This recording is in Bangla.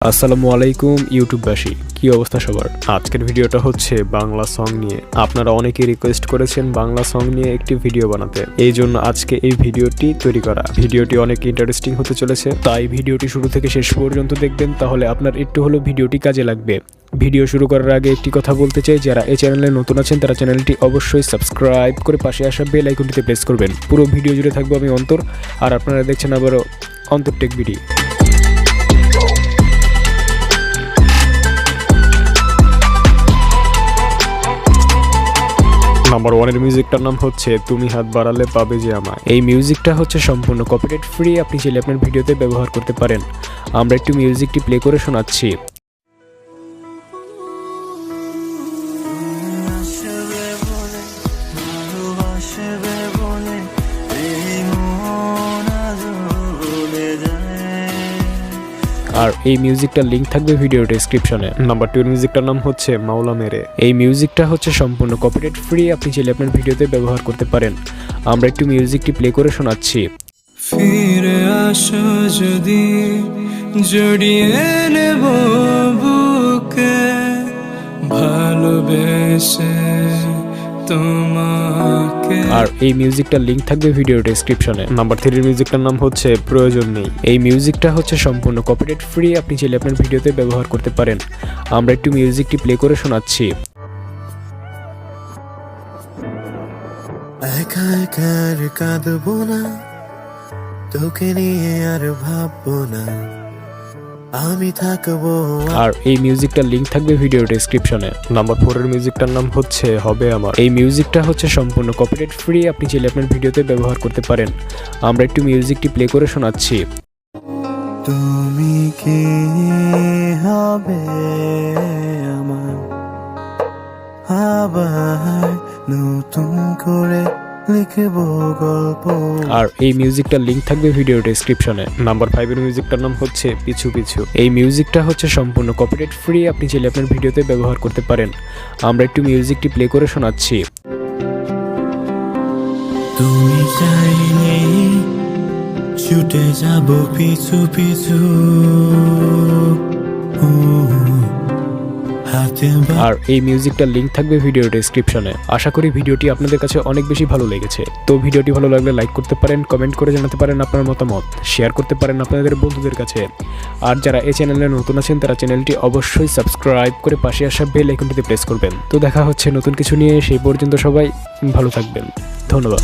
আসসালামু আলাইকুম ইউটিউববাসী, কি অবস্থা সবার। আজকের ভিডিওটা হচ্ছে বাংলা সং নিয়ে। আপনারা অনেকেই রিকোয়েস্ট করেছেন বাংলা সং নিয়ে একটি ভিডিও বানাতে, এই জন্য আজকে এই ভিডিওটি তৈরি করা। ভিডিওটি অনেক ইন্টারেস্টিং হতে চলেছে, তাই ভিডিওটি শুরু থেকে শেষ পর্যন্ত দেখবেন, তাহলে আপনার একটু হলেও ভিডিওটি কাজে লাগবে। ভিডিও শুরু করার আগে একটি কথা বলতে চাই, যারা এই চ্যানেলে নতুন আছেন তারা চ্যানেলটি অবশ্যই সাবস্ক্রাইব করে পাশে আসা বেল আইকনটিতে প্রেস করবেন। পুরো ভিডিও জুড়ে থাকবো আমি অন্তর, আর আপনারা দেখছেন আবারও অন্তর টেক ভিডিও। নাম্বার 1 এর মিউজিকটার নাম হচ্ছে তুমি হাত বাড়ালে পাবে যে আমায়। এই মিউজিকটা হচ্ছে সম্পূর্ণ কপিরাইট ফ্রি, আপনি চাইলে আপনার ভিডিওতে ব্যবহার করতে পারেন। আমরা একটু মিউজিকটি প্লে করে শোনাচ্ছি। আর এই মিউজিকটার লিংক থাকবে ভিডিও ডেসক্রিপশনে। নাম্বার 2 এর মিউজিকটার নাম হচ্ছে মাওলা মেরে। এই মিউজিকটা হচ্ছে সম্পূর্ণ কপিরাইট ফ্রি, আপনি চাইলে আপনার ভিডিওতে ব্যবহার করতে পারেন। আমরা একটু মিউজিকটি প্লে করে শোনাচ্ছি। ফিরে আসো যদি জড়িয়ে নেব বুকে ভালোবেসে তোমাকে। আর এই মিউজিকটার লিংক থাকবে ভিডিও ডেসক্রিপশনে। নাম্বার 3 এর মিউজিকটার নাম হচ্ছে প্রয়োজন নেই। এই মিউজিকটা হচ্ছে সম্পূর্ণ কপিরাইট ফ্রি, আপনি চাইলে আপনার ভিডিওতে ব্যবহার করতে পারেন। আমরা একটু মিউজিকটি প্লে করে শোনাচ্ছি। একা একা আর কাঁদবো না, তোকে নিয়ে আর ভাববো না, আমি থাকবো। আর এই মিউজিকটার লিংক থাকবে ভিডিও ডেসক্রিপশনে। নাম্বার 4 এর মিউজিকটার নাম হচ্ছে হবে আমার। এই মিউজিকটা হচ্ছে সম্পূর্ণ কপিরাইট ফ্রি, আপনি চাইলে আপনার ভিডিওতে ব্যবহার করতে পারেন। আমরা একটু মিউজিকটি প্লে করে শোনাচ্ছি। তুমি কি হবে আমার, আবার নতুন করে লিখবো গল্প। আর এই মিউজিকটার লিংক থাকবে ভিডিও ডেসক্রিপশনে। নাম্বার 5 এর মিউজিকটার নাম হচ্ছে পিছু পিছু। এই মিউজিকটা হচ্ছে সম্পূর্ণ কপিরাইট ফ্রি, আপনি চাইলে আপনার ভিডিওতে ব্যবহার করতে পারেন। আমরা একটু মিউজিকটি প্লে করে শোনাচ্ছি। তুমি চাইলে ছুটে যাব পিছু পিছু, আর এই মিউজিকটার লিংক থাকবে ভিডিও ডেসক্রিপশনে। আশা করি ভিডিওটি আপনাদের কাছে অনেক বেশি ভালো লেগেছে। তো ভিডিওটি ভালো লাগলে লাইক করতে পারেন, কমেন্ট করে জানাতে পারেন আপনার মতামত, শেয়ার করতে পারেন আপনাদের বন্ধুদের কাছে। আর যারা এই চ্যানেলে নতুন আছেন তারা চ্যানেলটি অবশ্যই সাবস্ক্রাইব করে পাশে আসা বেল আইকনটিতে প্রেস করবেন। তো দেখা হচ্ছে নতুন কিছু নিয়ে, সেই পর্যন্ত সবাই ভালো থাকবেন। ধন্যবাদ।